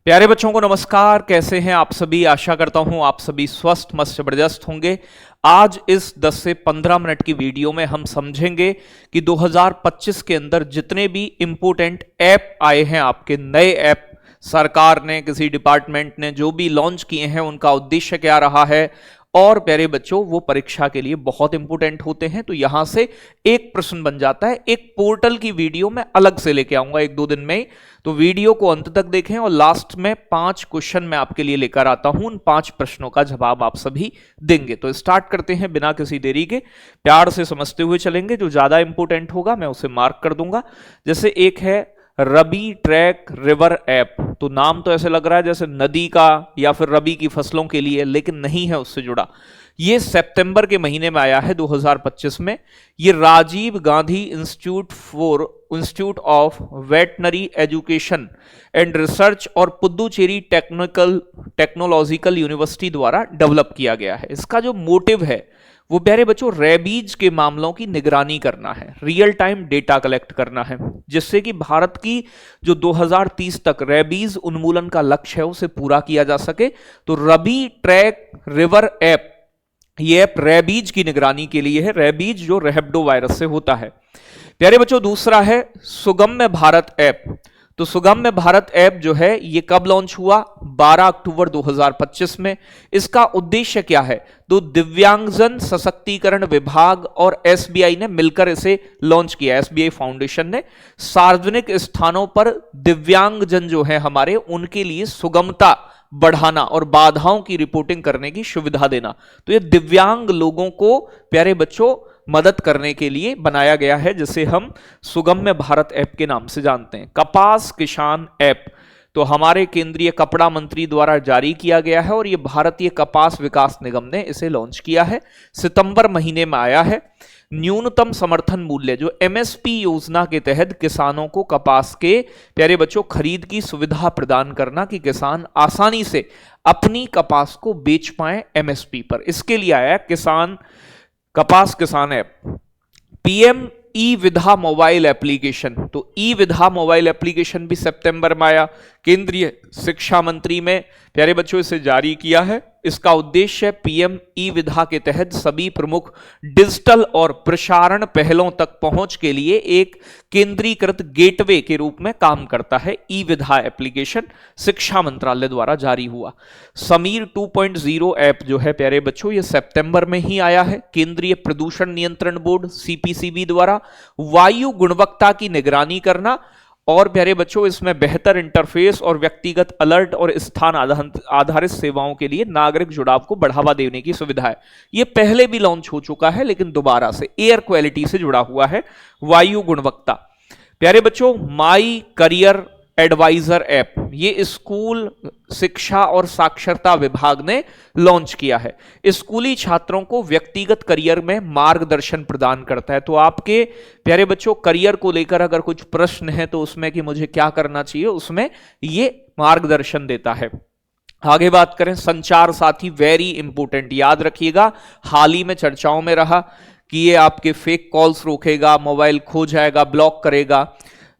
प्यारे बच्चों को नमस्कार। कैसे हैं आप सभी? आशा करता हूं आप सभी स्वस्थ मस्त जबरदस्त होंगे। आज इस 10 से 15 मिनट की वीडियो में हम समझेंगे कि 2025 के अंदर जितने भी इंपोर्टेंट ऐप आए हैं, आपके नए ऐप सरकार ने, किसी डिपार्टमेंट ने जो भी लॉन्च किए हैं, उनका उद्देश्य क्या रहा है, और प्यारे बच्चों वो परीक्षा के लिए बहुत इंपोर्टेंट होते हैं। तो यहां से एक प्रश्न बन जाता है। एक पोर्टल की वीडियो मैं अलग से लेके आऊंगा 1-2 दिन में ही, तो वीडियो को अंत तक देखें और लास्ट में 5 क्वेश्चन मैं आपके लिए लेकर आता हूं। उन 5 प्रश्नों का जवाब आप सभी देंगे। तो स्टार्ट करते हैं बिना किसी देरी के, प्यार से समझते हुए चलेंगे। जो ज्यादा इंपोर्टेंट होगा मैं उसे मार्क कर दूंगा। जैसे एक है रबी ट्रैक रिवर ऐप, तो नाम तो ऐसे लग रहा है जैसे नदी का या फिर रबी की फसलों के लिए, लेकिन नहीं है उससे जुड़ा। ये सितंबर के महीने में आया है 2025 में। ये Rajiv Gandhi institute of veterinary education and research और पुदुचेरी टेक्नोलॉजिकल यूनिवर्सिटी द्वारा डेवलप किया गया है। इसका जो मोटिव है वो प्यारे बच्चों रेबीज के मामलों की निगरानी करना है, रियल टाइम डेटा कलेक्ट करना है, जिससे कि भारत की जो 2030 तक रेबीज उन्मूलन का लक्ष्य है उसे पूरा किया जा सके। तो रबी ट्रैक रिवर ऐप, ये ऐप रेबीज की निगरानी के लिए है, रेबीज जो रेबडो वायरस से होता है। प्यारे बच्चों दूसरा है सुगम्य भारत ऐप। तो सुगम्य भारत ऐप जो है ये कब लॉन्च हुआ? 12 अक्टूबर 2025 में। इसका उद्देश्य क्या है? तो दिव्यांगजन सशक्तिकरण विभाग और एसबीआई ने मिलकर इसे लॉन्च किया। एसबीआई फाउंडेशन ने सार्वजनिक स्थानों पर दिव्यांगजन जो है हमारे, उनके लिए सुगमता बढ़ाना और बाधाओं की रिपोर्टिंग करने की सुविधा देना। तो ये दिव्यांग लोगों को प्यारे बच्चों मदद करने के लिए बनाया गया है, जिसे हम सुगम्य भारत ऐप के नाम से जानते हैं। कपास किसान ऐप तो हमारे केंद्रीय कपड़ा मंत्री द्वारा जारी किया गया है और यह भारतीय कपास विकास निगम ने इसे लॉन्च किया है। सितंबर महीने में आया है। न्यूनतम समर्थन मूल्य जो एमएसपी योजना के तहत किसानों को कपास के प्यारे बच्चों खरीद की सुविधा प्रदान करना कि किसान आसानी से अपनी कपास को बेच पाए एमएसपी पर, इसके लिए आया कपास किसान ऐप। पीएम ई विधा मोबाइल एप्लीकेशन, तो ई विधा मोबाइल एप्लीकेशन भी सितंबर में आया। केंद्रीय शिक्षा मंत्री में प्यारे बच्चों इसे जारी किया है। इसका उद्देश्य पीएम ई विधा के तहत सभी प्रमुख डिजिटल और प्रसारण पहलों तक पहुंच के लिए एक केंद्रीकृत गेटवे के रूप में काम करता है। ई विधा एप्लीकेशन शिक्षा मंत्रालय द्वारा जारी हुआ। समीर 2.0 ऐप जो है प्यारे बच्चों ये सितंबर में ही आया है। केंद्रीय प्रदूषण नियंत्रण बोर्ड सीपीसीबी द्वारा वायु गुणवत्ता की निगरानी करना और प्यारे बच्चों इसमें बेहतर इंटरफेस और व्यक्तिगत अलर्ट और स्थान आधारित सेवाओं के लिए नागरिक जुड़ाव को बढ़ावा देने की सुविधा है। यह पहले भी लॉन्च हो चुका है, लेकिन दोबारा से एयर क्वालिटी से जुड़ा हुआ है, वायु गुणवत्ता। प्यारे बच्चों माई करियर एडवाइजर ऐप ये स्कूल शिक्षा और साक्षरता विभाग ने लॉन्च किया है। स्कूली छात्रों को व्यक्तिगत करियर में मार्गदर्शन प्रदान करता है। तो आपके प्यारे बच्चों करियर को लेकर अगर कुछ प्रश्न है तो उसमें कि मुझे क्या करना चाहिए, उसमें ये मार्गदर्शन देता है। आगे बात करें संचार साथी, वेरी इंपोर्टेंट, याद रखिएगा। हाल ही में चर्चाओं में रहा कि ये आपके फेक कॉल्स रोकेगा, मोबाइल खो जाएगा, ब्लॉक करेगा।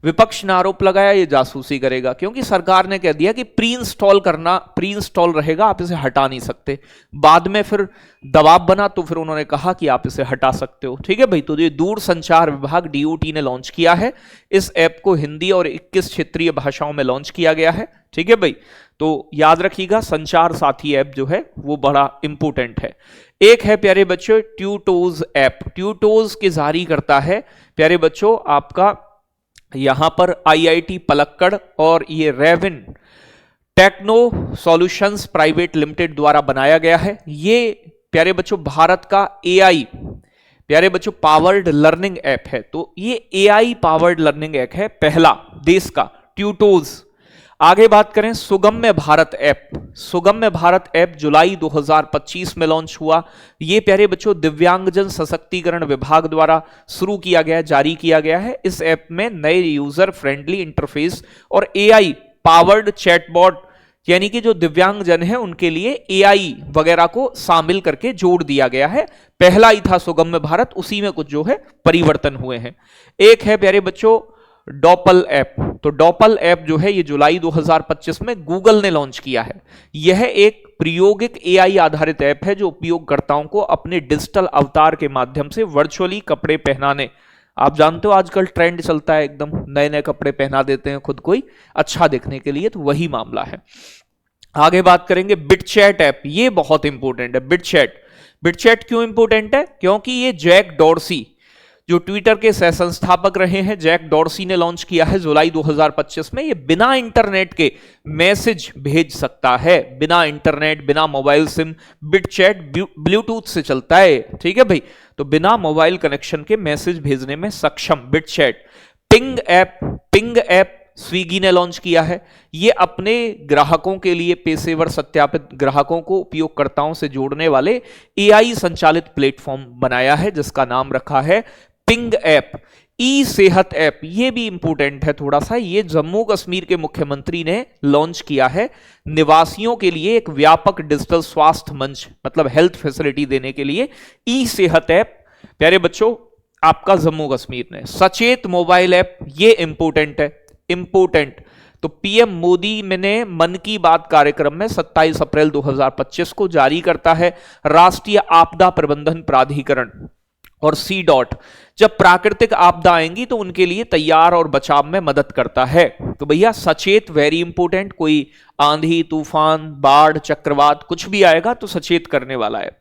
विपक्ष ने आरोप लगाया ये जासूसी करेगा, क्योंकि सरकार ने कह दिया कि प्री इंस्टॉल रहेगा, आप इसे हटा नहीं सकते। बाद में फिर दबाव बना तो फिर उन्होंने कहा कि आप इसे हटा सकते हो। ठीक है भाई। तो ये दूरसंचार विभाग डीओटी ने लॉन्च किया है। इस ऐप को हिंदी और 21 क्षेत्रीय भाषाओं में लॉन्च किया गया है। ठीक है भाई। तो याद रखिएगा संचार साथी ऐप जो है वो बड़ा इंपोर्टेंट है। एक है प्यारे बच्चों ट्यूटोज ऐप। ट्यूटोज के जारी करता है प्यारे बच्चों आपका यहां पर आईआईटी पलक्कड़ और ये रेविन टेक्नो सॉल्यूशंस प्राइवेट लिमिटेड द्वारा बनाया गया है। ये प्यारे बच्चों भारत का एआई प्यारे बच्चों पावर्ड लर्निंग ऐप है। तो ये एआई पावर्ड लर्निंग ऐप है, पहला देश का ट्यूटोज। आगे बात करें सुगम्य भारत ऐप। सुगम्य भारत ऐप जुलाई 2025 में लॉन्च हुआ। यह प्यारे बच्चों दिव्यांगजन सशक्तिकरण विभाग द्वारा शुरू किया गया, जारी किया गया है। इस ऐप में नए यूजर फ्रेंडली इंटरफेस और एआई पावर्ड चैटबॉट, यानी कि जो दिव्यांगजन है उनके लिए एआई वगैरह को शामिल करके जोड़ दिया गया है। पहला ही था सुगम्य भारत, उसी में कुछ जो है परिवर्तन हुए हैं। एक है प्यारे बच्चों डॉपल ऐप। तो डॉपल ऐप जो है ये जुलाई 2025 में गूगल ने लॉन्च किया है। यह एक प्रायोगिक एआई आधारित ऐप है जो उपयोगकर्ताओं को अपने डिजिटल अवतार के माध्यम से वर्चुअली कपड़े पहनाने, आप जानते हो आजकल ट्रेंड चलता है एकदम नए नए कपड़े पहना देते हैं खुद को ही अच्छा दिखने के लिए, तो वही मामला है। आगे बात करेंगे बिटचैट ऐप, ये बहुत इंपॉर्टेंट है। बिटचैट क्यों इंपॉर्टेंट है? क्योंकि ये जैक डॉर्सी जो ट्विटर के सह संस्थापक रहे हैं, जैक डॉर्सी ने लॉन्च किया है जुलाई 2025 में। ये बिना इंटरनेट के मैसेज भेज सकता है, बिना इंटरनेट, बिना मोबाइल सिम। बिटचैट ब्लूटूथ से चलता है, ठीक है भाई, तो बिना मोबाइल कनेक्शन के मैसेज भेजने में सक्षम बिटचैट। पिंग ऐप स्विगी ने लॉन्च किया है। ये अपने ग्राहकों के लिए, पेशेवर सत्यापित ग्राहकों को उपयोगकर्ताओं से जोड़ने वाले एआई संचालित प्लेटफॉर्म बनाया है जिसका नाम रखा है पिंग ऐप। ई सेहत ऐप, ये भी इंपॉर्टेंट है थोड़ा सा, ये जम्मू कश्मीर के मुख्यमंत्री ने लॉन्च किया है निवासियों के लिए एक व्यापक डिजिटल स्वास्थ्य मंच, मतलब हेल्थ फैसिलिटी देने के लिए ई सेहत ऐप। प्यारे बच्चों, आपका जम्मू कश्मीर ने सचेत मोबाइल ऐप, ये इंपॉर्टेंट है, इंपॉर्टेंट। तो पीएम मोदी ने मन की बात कार्यक्रम में 27 अप्रैल 2025 को जारी करता है राष्ट्रीय आपदा प्रबंधन प्राधिकरण और सी डॉट। जब प्राकृतिक आपदा आएंगी तो उनके लिए तैयार और बचाव में मदद करता है। तो भैया सचेत वेरी इंपॉर्टेंट, कोई आंधी तूफान बाढ़ चक्रवात कुछ भी आएगा तो सचेत करने वाला है।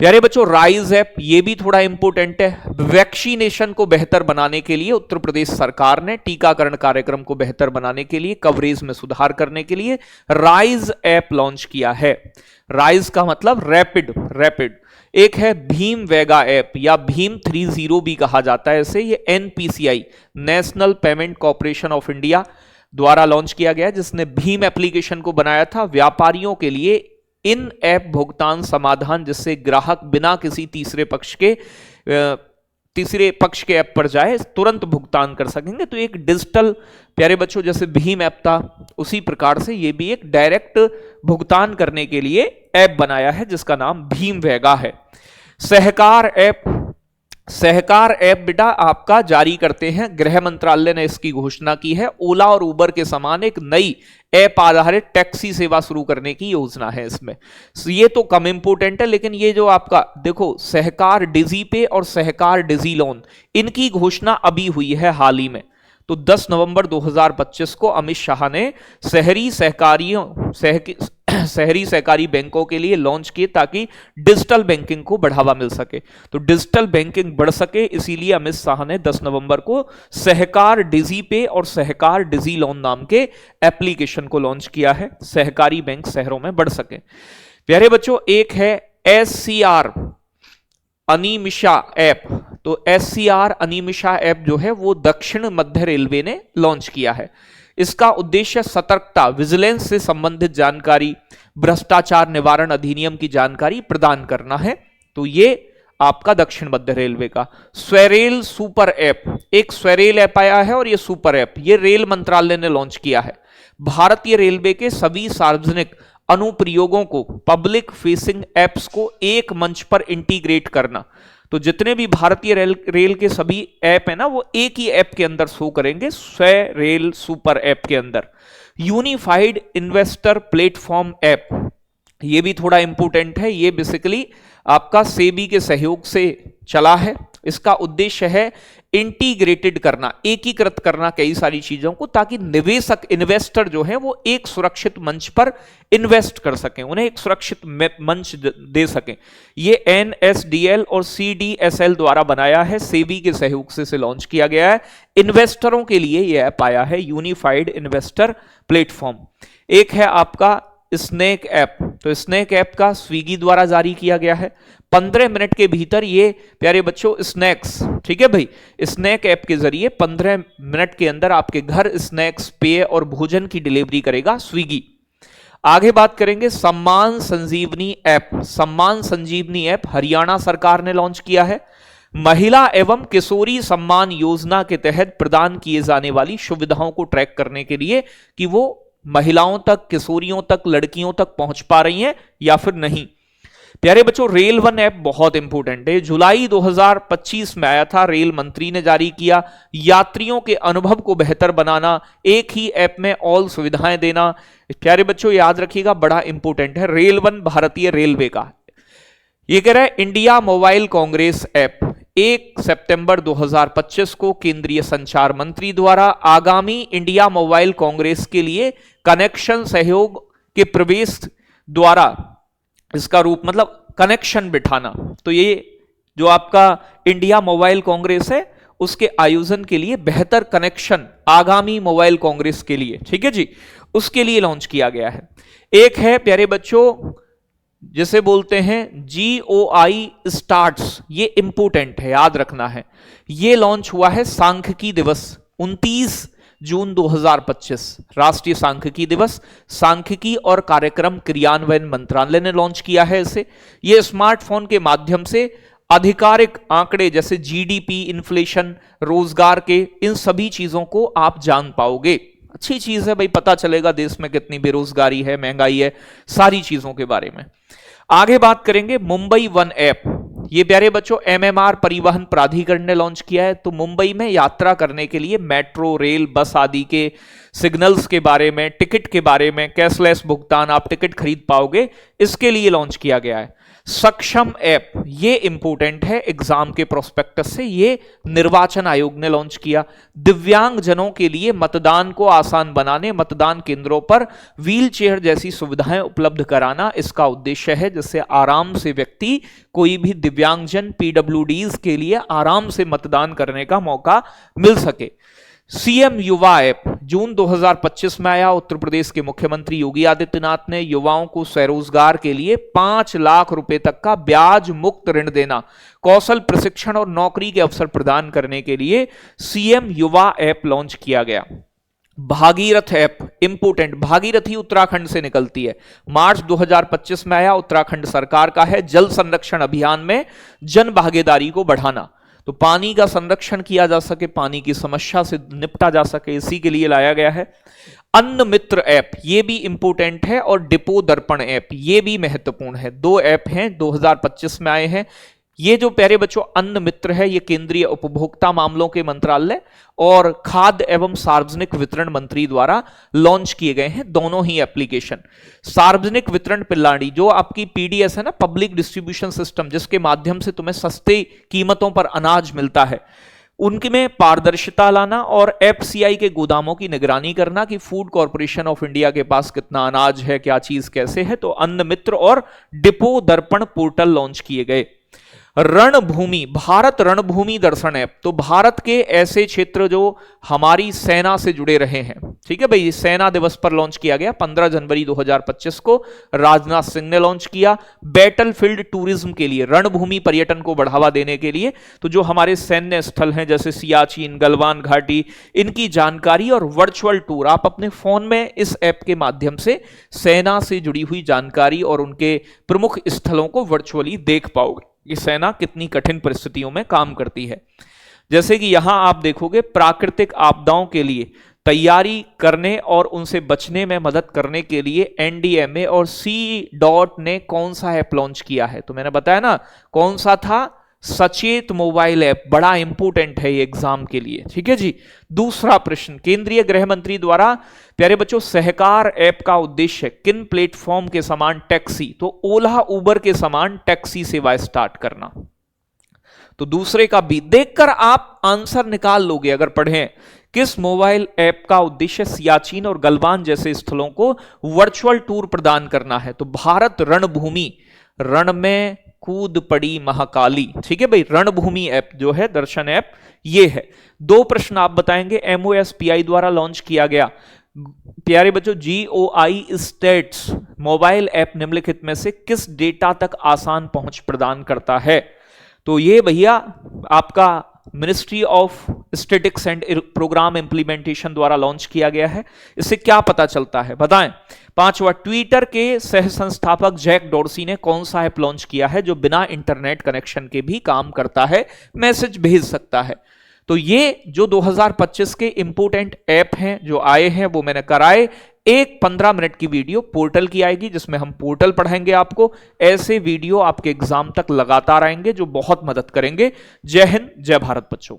प्यारे बच्चों, राइज ऐप, ये भी थोड़ा इंपॉर्टेंट है। वैक्सीनेशन को बेहतर बनाने के लिए उत्तर प्रदेश सरकार ने टीकाकरण कार्यक्रम को बेहतर बनाने के लिए, कवरेज में सुधार करने के लिए राइज ऐप लॉन्च किया है। राइज का मतलब रैपिड। एक है भीम वेगा ऐप या भीम 30 भी कहा जाता है इसे। ये NPCI, national payment corporation of India द्वारा लॉन्च किया गया, जिसने भीम एप्लीकेशन को बनाया था व्यापारियों के लिए इन ऐप भुगतान समाधान, जिससे ग्राहक बिना किसी तीसरे पक्ष के ऐप पर जाए तुरंत भुगतान कर सकेंगे। तो एक डिजिटल, प्यारे बच्चों, जैसे भीम ऐप था उसी प्रकार से ये भी एक डायरेक्ट भुगतान करने के लिए ऐप बनाया है जिसका नाम भीम वेगा है। सहकार ऐप बेटा आपका जारी करते हैं, गृह मंत्रालय ने इसकी घोषणा की है। ओला और उबर के समान एक नई ऐप आधारित टैक्सी सेवा शुरू करने की योजना है इसमें। ये तो कम इंपोर्टेंट है, लेकिन ये जो आपका देखो सहकार डिजी पे और सहकार डिजी लोन, इनकी घोषणा अभी हुई है हाल ही में। तो 10 नवंबर 2025 को अमित शाह ने शहरी सहकारी बैंकों के लिए लॉन्च किए ताकि डिजिटल बैंकिंग को बढ़ावा मिल सके। तो डिजिटल बैंकिंग बढ़ सके, इसीलिए अमित शाह ने 10 नवंबर को सहकार डिजी पे और सहकार डिजी लोन नाम के एप्लीकेशन को लॉन्च किया है, सहकारी बैंक शहरों में बढ़ सके। प्यारे बच्चों, एक है SCR अनिमिषा ऐप। तो SCR अनिमिषा ऐप जो है वो दक्षिण मध्य रेलवे ने लॉन्च किया है। इसका उद्देश्य सतर्कता, विजिलेंस से संबंधित जानकारी, भ्रष्टाचार निवारण अधिनियम की जानकारी प्रदान करना है। तो ये आपका दक्षिण मध्य रेलवे का। स्वरेल सुपर ऐप, एक स्वरेल ऐप आया है और ये सुपर ऐप, ये रेल मंत्रालय ने लॉन्च किया है। भारतीय रेलवे के सभी सार्वजनिक अनुप्रयोगों को, पब्लिक फेसिंग एप्स को एक मंच पर इंटीग्रेट करना। तो जितने भी भारतीय रेल के सभी ऐप है ना, वो एक ही ऐप के अंदर शो करेंगे, स्वरेल सुपर ऐप के अंदर। यूनिफाइड इन्वेस्टर प्लेटफॉर्म ऐप, ये भी थोड़ा इंपॉर्टेंट है। ये बेसिकली आपका सेबी के सहयोग से चला है। इसका उद्देश्य है इंटीग्रेटेड करना, एकीकृत करना कई सारी चीजों को, ताकि निवेशक, इन्वेस्टर जो है वो एक सुरक्षित मंच पर इन्वेस्ट कर सकें, उन्हें एक सुरक्षित मंच दे सकें। ये NSDL और CDSL द्वारा बनाया है, सेबी के सहयोग से इसे लॉन्च किया गया है। इन्वेस्टरों के लिए यह ऐप आया है, यूनिफाइड इन्वेस्टर प्लेटफॉर्म। एक है आपका स्नैक ऐप। तो स्नैक ऐप का स्विगी द्वारा जारी किया गया है। 15 मिनट के भीतर ये प्यारे बच्चों स्नैक्स, ठीक है भाई, स्नैक ऐप के जरिए 15 मिनट के अंदर आपके घर स्नैक्स, पेय और भोजन की डिलीवरी करेगा स्विगी। आगे बात करेंगे सम्मान संजीवनी ऐप। सम्मान संजीवनी ऐप हरियाणा सरकार ने लॉन्च किया है। महिला एवं किशोरी सम्मान योजना के तहत प्रदान किए जाने वाली सुविधाओं को ट्रैक करने के लिए कि वो महिलाओं तक, किशोरियों तक, लड़कियों तक पहुंच पा रही हैं या फिर नहीं। प्यारे बच्चों, रेल वन ऐप बहुत इंपॉर्टेंट है, जुलाई 2025 में आया था, रेल मंत्री ने जारी किया। यात्रियों के अनुभव को बेहतर बनाना, एक ही ऐप में ऑल सुविधाएं देना। प्यारे बच्चों याद रखिएगा, बड़ा इंपॉर्टेंट है। रेल वन भारतीय रेलवे का, ये कह रहा है इंडिया मोबाइल कांग्रेस ऐप 1 सितंबर 2025 को केंद्रीय संचार मंत्री द्वारा आगामी इंडिया मोबाइल कांग्रेस के लिए कनेक्शन सहयोग के प्रवेश द्वारा इसका रूप मतलब कनेक्शन बिठाना। तो ये जो आपका इंडिया मोबाइल कांग्रेस है उसके आयोजन के लिए बेहतर कनेक्शन आगामी मोबाइल कांग्रेस के लिए, ठीक है जी, उसके लिए लॉन्च किया गया है। एक है प्यारे बच्चों जिसे बोलते हैं GOI स्टार्ट्स, ये इंपोर्टेंट है, याद रखना है। ये लॉन्च हुआ है सांख्यिकी दिवस 29 जून 2025, राष्ट्रीय सांख्यिकी दिवस, सांख्यिकी और कार्यक्रम क्रियान्वयन मंत्रालय ने लॉन्च किया है इसे। ये स्मार्टफोन के माध्यम से आधिकारिक आंकड़े जैसे GDP, इन्फ्लेशन, रोजगार के, इन सभी चीजों को आप जान पाओगे। अच्छी चीज है भाई, पता चलेगा देश में कितनी बेरोजगारी है, महंगाई है, सारी चीजों के बारे में। आगे बात करेंगे मुंबई वन ऐप। ये प्यारे बच्चों MMR परिवहन प्राधिकरण ने लॉन्च किया है। तो मुंबई में यात्रा करने के लिए मेट्रो, रेल, बस आदि के सिग्नल्स के बारे में, टिकट के बारे में, कैशलेस भुगतान, आप टिकट खरीद पाओगे, इसके लिए लॉन्च किया गया है। सक्षम ऐप, ये इंपॉर्टेंट है एग्जाम के प्रोस्पेक्टस से, ये निर्वाचन आयोग ने लॉन्च किया। दिव्यांग जनों के लिए मतदान को आसान बनाने, मतदान केंद्रों पर व्हील चेयर जैसी सुविधाएं उपलब्ध कराना इसका उद्देश्य है, जिससे आराम से व्यक्ति, कोई भी दिव्यांगजन, PWDs के लिए आराम से मतदान करने का मौका मिल सके। CM युवा ऐप जून 2025 में आया। उत्तर प्रदेश के मुख्यमंत्री योगी आदित्यनाथ ने युवाओं को स्वरोजगार के लिए 5 लाख रुपए तक का ब्याज मुक्त ऋण देना, कौशल प्रशिक्षण और नौकरी के अवसर प्रदान करने के लिए CM युवा ऐप लॉन्च किया गया। भागीरथ ऐप इंपोर्टेंट, भागीरथी उत्तराखंड से निकलती है, मार्च 2025 में आया, उत्तराखंड सरकार का है। जल संरक्षण अभियान में जन भागीदारी को बढ़ाना, तो पानी का संरक्षण किया जा सके, पानी की समस्या से निपटा जा सके, इसी के लिए लाया गया है। अन्न मित्र ऐप, ये भी इंपोर्टेंट है, और डिपो दर्पण ऐप, ये भी महत्वपूर्ण है। 2 ऐप हैं, 2025 में आए हैं। ये जो प्यारे बच्चों अन्न मित्र है, ये केंद्रीय उपभोक्ता मामलों के मंत्रालय और खाद्य एवं सार्वजनिक वितरण मंत्री द्वारा लॉन्च किए गए हैं, दोनों ही एप्लीकेशन। सार्वजनिक वितरण प्रणाली, जो आपकी PDS है ना, पब्लिक डिस्ट्रीब्यूशन सिस्टम, जिसके माध्यम से तुम्हें सस्ते कीमतों पर अनाज मिलता है, उनमें पारदर्शिता लाना और FCI के गोदामों की निगरानी करना कि फूड कॉर्पोरेशन ऑफ इंडिया के पास कितना अनाज है, क्या चीज कैसे है। तो अन्न मित्र और डिपो दर्पण पोर्टल लॉन्च किए गए। रणभूमि, भारत रणभूमि दर्शन ऐप, तो भारत के ऐसे क्षेत्र जो हमारी सेना से जुड़े रहे हैं, ठीक है भाई, सेना दिवस पर लॉन्च किया गया 15 जनवरी 2025 को, राजनाथ सिंह ने लॉन्च किया। बैटलफील्ड टूरिज्म के लिए, रणभूमि पर्यटन को बढ़ावा देने के लिए, तो जो हमारे सैन्य स्थल हैं जैसे सियाचिन, गलवान घाटी, इनकी जानकारी और वर्चुअल टूर, आप अपने फोन में इस ऐप के माध्यम से सेना से जुड़ी हुई जानकारी और उनके प्रमुख स्थलों को वर्चुअली देख पाओगे कि सेना कितनी कठिन परिस्थितियों में काम करती है। जैसे कि यहां आप देखोगे, प्राकृतिक आपदाओं के लिए तैयारी करने और उनसे बचने में मदद करने के लिए NDMA और C. ने कौन सा ऐप लॉन्च किया है, तो मैंने बताया ना कौन सा था, सचेत मोबाइल ऐप, बड़ा इंपोर्टेंट है ये एग्जाम के लिए, ठीक है जी। दूसरा प्रश्न, केंद्रीय गृह मंत्री द्वारा प्यारे बच्चों सहकार ऐप का उद्देश्य किन प्लेटफॉर्म के समान टैक्सी, तो ओला उबर के समान टैक्सी सेवा स्टार्ट करना। तो दूसरे का भी देखकर आप आंसर निकाल लोगे अगर पढ़ें। किस मोबाइल ऐप का उद्देश्य सियाचिन और गलवान जैसे स्थलों को वर्चुअल टूर प्रदान करना है, तो भारत रणभूमि, रण में कूद पड़ी महाकाली, ठीक है भाई, रणभूमि ऐप जो है, दर्शन ऐप ये है। 2 प्रश्न आप बताएंगे। MOSPI द्वारा लॉन्च किया गया प्यारे बच्चों GOI स्टेट्स मोबाइल ऐप निम्नलिखित में से किस डेटा तक आसान पहुंच प्रदान करता है, तो ये भैया आपका ministry of statistics and programme implementation द्वारा लॉन्च किया गया है। इससे क्या पता चलता है बताएं। 5वां, ट्विटर के सह संस्थापक जैक डॉर्सी ने कौन सा ऐप लॉन्च किया है जो बिना इंटरनेट कनेक्शन के भी काम करता है, मैसेज भेज सकता है। तो ये जो 2025 के इंपोर्टेंट ऐप हैं जो आए हैं वो मैंने कराए। एक 15 मिनट की वीडियो पोर्टल की आएगी जिसमें हम पोर्टल पढ़ाएंगे आपको। ऐसे वीडियो आपके एग्जाम तक लगातार आएंगे जो बहुत मदद करेंगे। जय हिंद, जय भारत बच्चों।